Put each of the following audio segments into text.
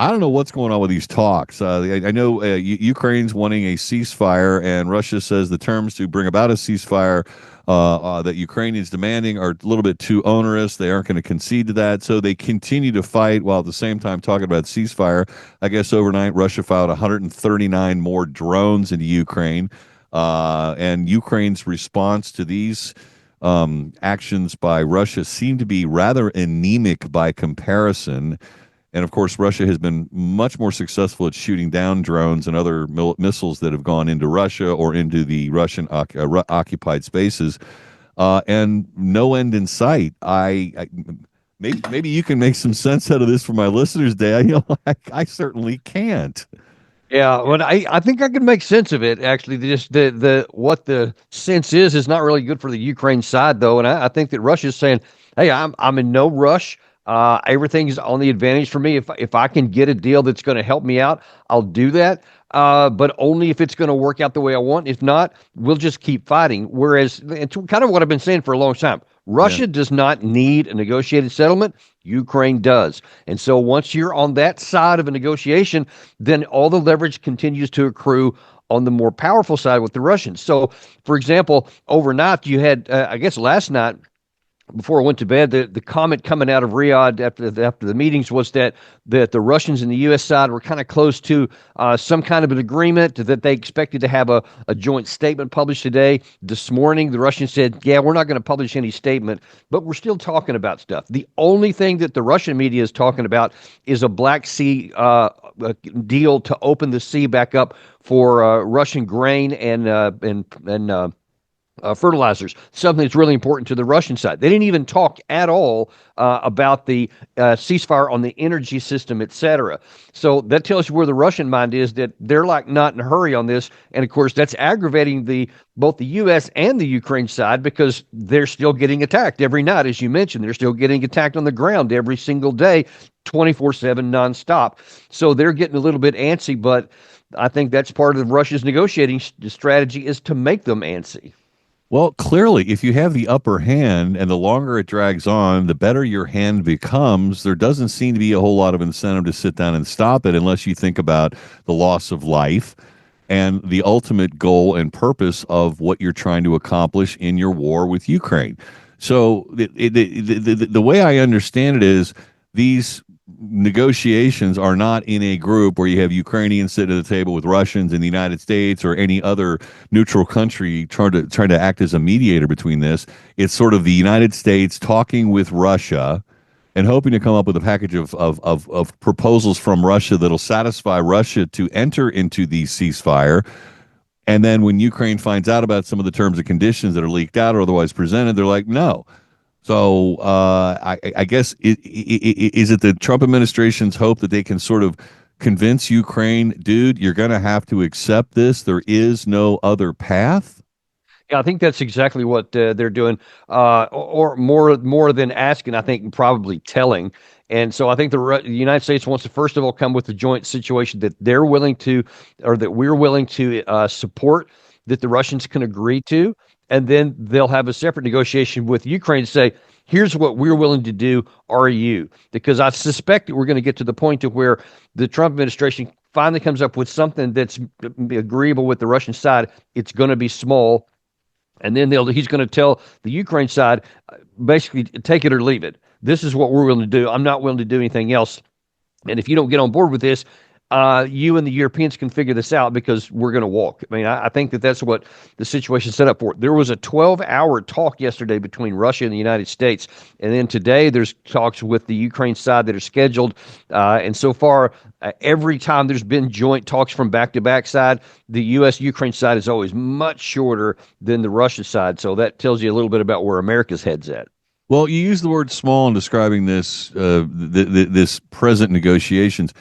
I don't know what's going on with these talks. I know Ukraine's wanting a ceasefire, and Russia says the terms to bring about a ceasefire that Ukraine is demanding are a little bit too onerous. They aren't going to concede to that, so they continue to fight while at the same time talking about ceasefire. I guess overnight, Russia fired 139 more drones into Ukraine, and Ukraine's response to these actions by Russia seem to be rather anemic by comparison. And of course, Russia has been much more successful at shooting down drones and other missiles that have gone into Russia or into the Russian occupied spaces, and no end in sight. Maybe you can make some sense out of this for my listeners, Daniel. I certainly can't. Yeah, well, I think I can make sense of it. Actually, just the what the sense is not really good for the Ukraine side, though, and I think that Russia's saying, "Hey, I'm in no rush. Everything's on the advantage for me. If I can get a deal that's going to help me out, I'll do that. But only if it's going to work out the way I want. If not, we'll just keep fighting." Whereas it's kind of what I've been saying for a long time. Yeah. Russia does not need a negotiated settlement. Ukraine does. And so once you're on that side of a negotiation, then all the leverage continues to accrue on the more powerful side with the Russians. So, for example, overnight, you had, I guess last night, before I went to bed, the comment coming out of Riyadh after the meetings was that the Russians and the U.S. side were kind of close to some kind of an agreement, that they expected to have a joint statement published today. This morning, the Russians said, "Yeah, we're not going to publish any statement, but we're still talking about stuff." The only thing that the Russian media is talking about is a Black Sea deal to open the sea back up for Russian grain and fertilizers, something that's really important to the Russian side. They didn't even talk at all about the ceasefire on the energy system, etc. So that tells you where the Russian mind is, that they're like not in a hurry on this. And of course, that's aggravating both the U.S. and the Ukraine side, because they're still getting attacked every night. As you mentioned, they're still getting attacked on the ground every single day, 24/7 nonstop. So they're getting a little bit antsy, but I think that's part of Russia's negotiating strategy, is to make them antsy. Well, clearly, if you have the upper hand and the longer it drags on, the better your hand becomes. There doesn't seem to be a whole lot of incentive to sit down and stop it unless you think about the loss of life and the ultimate goal and purpose of what you're trying to accomplish in your war with Ukraine. So the way I understand it is these negotiations are not in a group where you have Ukrainians sitting at the table with Russians and the United States or any other neutral country trying to act as a mediator between this. It's sort of the United States talking with Russia and hoping to come up with a package of proposals from Russia that'll satisfy Russia to enter into the ceasefire. And then when Ukraine finds out about some of the terms and conditions that are leaked out or otherwise presented, they're like, no. So I guess is it the Trump administration's hope that they can sort of convince Ukraine, dude, you're going to have to accept this. There is no other path. Yeah, I think that's exactly what they're doing, or more than asking. I think probably telling. And so I think the United States wants to first of all come with a joint situation that they're willing to, or that we're willing to support, that the Russians can agree to, and then they'll have a separate negotiation with Ukraine to say, "Here's what we're willing to do. Are you?" Because I suspect that we're going to get to the point to where the Trump administration finally comes up with something that's agreeable with the Russian side. It's going to be small. And then he's going to tell the Ukraine side, basically, take it or leave it. This is what we're willing to do. I'm not willing to do anything else. And if you don't get on board with this, you and the Europeans can figure this out, because we're going to walk. I mean, I think that that's what the situation set up for. There was a 12-hour talk yesterday between Russia and the United States. And then today there's talks with the Ukraine side that are scheduled. And so far, every time there's been joint talks from back-to-back side, the U.S.-Ukraine side is always much shorter than the Russia side. So that tells you a little bit about where America's head's at. Well, you use the word small in describing this present negotiations.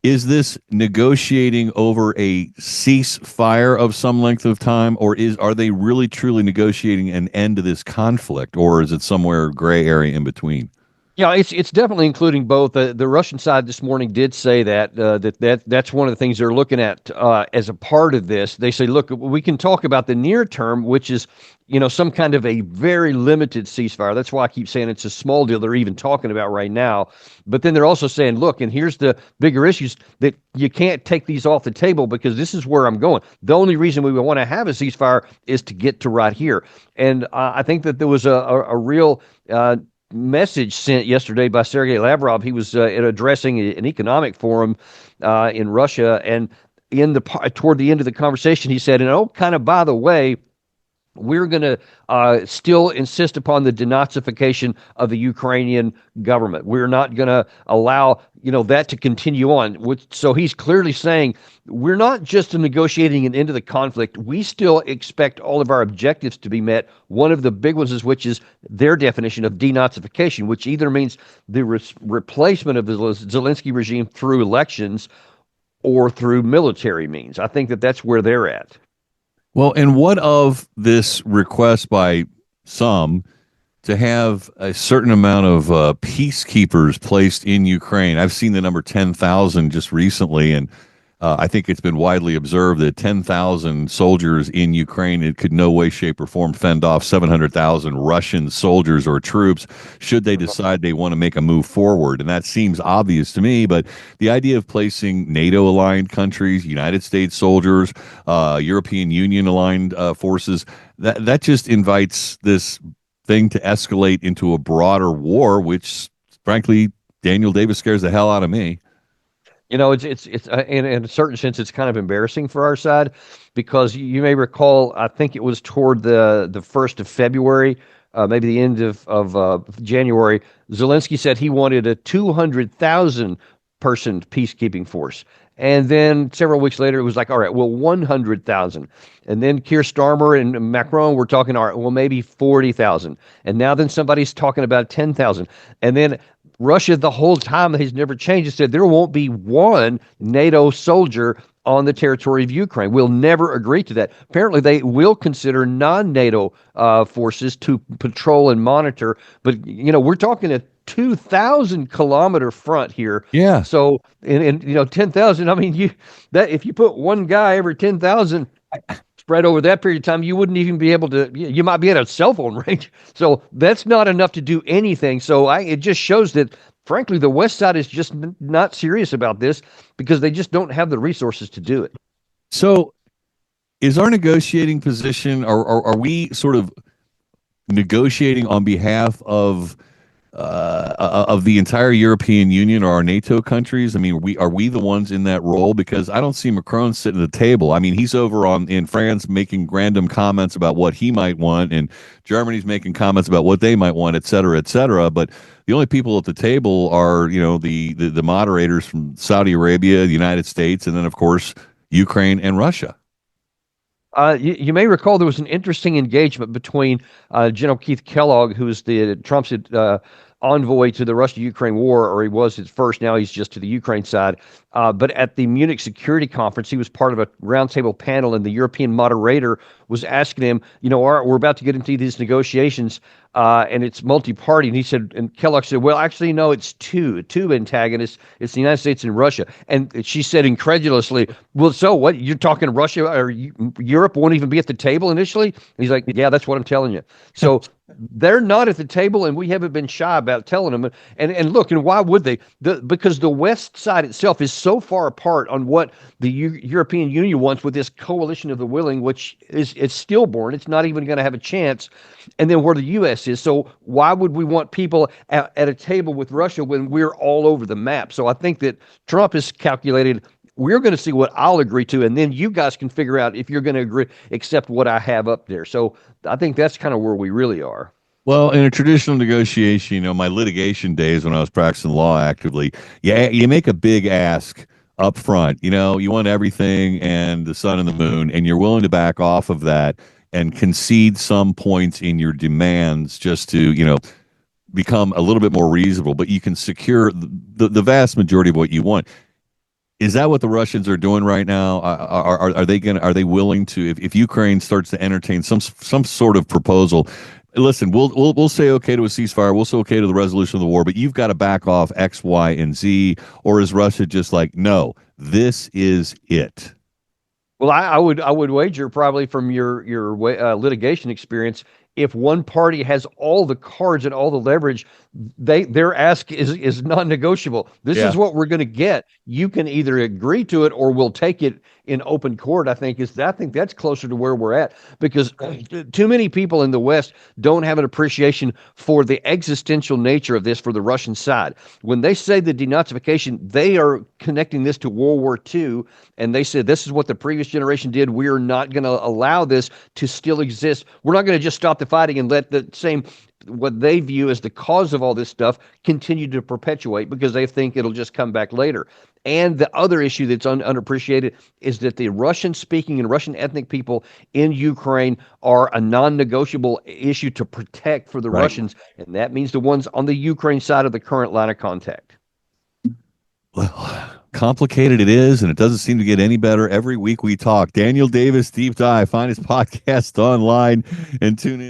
Is this negotiating over a ceasefire of some length of time, or are they really truly negotiating an end to this conflict, or is it somewhere gray area in between? Yeah, it's definitely including both. The Russian side this morning did say that's one of the things they're looking at as a part of this. They say, look, we can talk about the near term, which is some kind of a very limited ceasefire. That's why I keep saying it's a small deal they're even talking about right now. But then they're also saying, look, and here's the bigger issues that you can't take these off the table because this is where I'm going. The only reason we want to have a ceasefire is to get to right here. And I think that there was a real message sent yesterday by Sergei Lavrov. He was addressing an economic forum in Russia, and toward the end of the conversation, he said, and oh, kind of by the way, we're going to still insist upon the denazification of the Ukrainian government. We're not going to allow, that to continue on. So he's clearly saying we're not just negotiating an end to the conflict. We still expect all of our objectives to be met. One of the big ones is which is their definition of denazification, which either means the replacement of the Zelensky regime through elections or through military means. I think that that's where they're at. Well, and what of this request by some to have a certain amount of peacekeepers placed in Ukraine? I've seen the number 10,000 just recently, and I think it's been widely observed that 10,000 soldiers in Ukraine, it could no way, shape, or form fend off 700,000 Russian soldiers or troops should they decide they want to make a move forward. And that seems obvious to me, but the idea of placing NATO-aligned countries, United States soldiers, European Union-aligned forces, that just invites this thing to escalate into a broader war, which, frankly, Daniel Davis scares the hell out of me. It's in a certain sense, it's kind of embarrassing for our side because you may recall, I think it was toward the 1st of February, maybe the end of January, Zelensky said he wanted a 200,000 person peacekeeping force. And then several weeks later, it was like, all right, well, 100,000. And then Keir Starmer and Macron were talking, all right, well, maybe 40,000. And now then somebody's talking about 10,000. And then Russia, the whole time, has never changed. It said there won't be one NATO soldier on the territory of Ukraine. We'll never agree to that. Apparently, they will consider non-NATO forces to patrol and monitor. But, we're talking a 2,000-kilometer front here. Yeah. So, and 10,000, I mean, if you put one guy every 10,000 spread over that period of time, you wouldn't even be able to, you might be at a cell phone range. So that's not enough to do anything. So it just shows that, frankly, the West side is just not serious about this because they just don't have the resources to do it. So is our negotiating position, or are we sort of negotiating on behalf of the entire European Union or our NATO countries? I mean, are we the ones in that role? Because I don't see Macron sitting at the table. I mean, he's over in France making random comments about what he might want, and Germany's making comments about what they might want, et cetera, et cetera. But the only people at the table are, the moderators from Saudi Arabia, the United States, and then, of course, Ukraine and Russia. You may recall there was an interesting engagement between General Keith Kellogg, who is Trump's envoy to the Russia-Ukraine war, or he was at first. Now he's just to the Ukraine side. But at the Munich Security Conference, he was part of a roundtable panel, and the European moderator was asking him, we're about to get into these negotiations, and it's multi-party. And he said, and Kellogg said, well, actually, no, it's two antagonists. It's the United States and Russia. And she said incredulously, well, so what? You're talking Russia or Europe won't even be at the table initially? And he's like, yeah, that's what I'm telling you. So they're not at the table, and we haven't been shy about telling them. And look, and why would they? Because the West side itself is so far apart on what the European Union wants with this coalition of the willing, which is stillborn. It's not even going to have a chance. And then where the U.S. is. So why would we want people at a table with Russia when we're all over the map? So I think that Trump has calculated, we're going to see what I'll agree to, and then you guys can figure out if you're going to agree, accept what I have up there. So I think that's kind of where we really are. Well, in a traditional negotiation, my litigation days when I was practicing law actively, you make a big ask up front. You want everything and the sun and the moon, and you're willing to back off of that and concede some points in your demands just to, become a little bit more reasonable, but you can secure the vast majority of what you want. Is that what the Russians are doing right now? Are they willing to, if Ukraine starts to entertain some sort of proposal? Listen, we'll say okay to a ceasefire, we'll say okay to the resolution of the war, but you've got to back off X, Y, and Z, or is Russia just like, no, this is it? Well, I would wager probably from your litigation experience, if one party has all the cards and all the leverage, their ask is non-negotiable. This Yeah. is what we're going to get. You can either agree to it or we'll take it in open court. I think that's closer to where we're at because too many people in the West don't have an appreciation for the existential nature of this for the Russian side. When they say the denazification, they are connecting this to World War II, and they said this is what the previous generation did. We are not going to allow this to still exist. We're not going to just stop the fighting and let the same what they view as the cause of all this stuff continue to perpetuate because they think it'll just come back later. And the other issue that's unappreciated is that the Russian speaking and Russian ethnic people in Ukraine are a non negotiable issue to protect for the Right. Russians. And that means the ones on the Ukraine side of the current line of contact. Well, complicated it is, and it doesn't seem to get any better every week we talk. Daniel Davis, Deep Dive. Find his podcast online and tune in.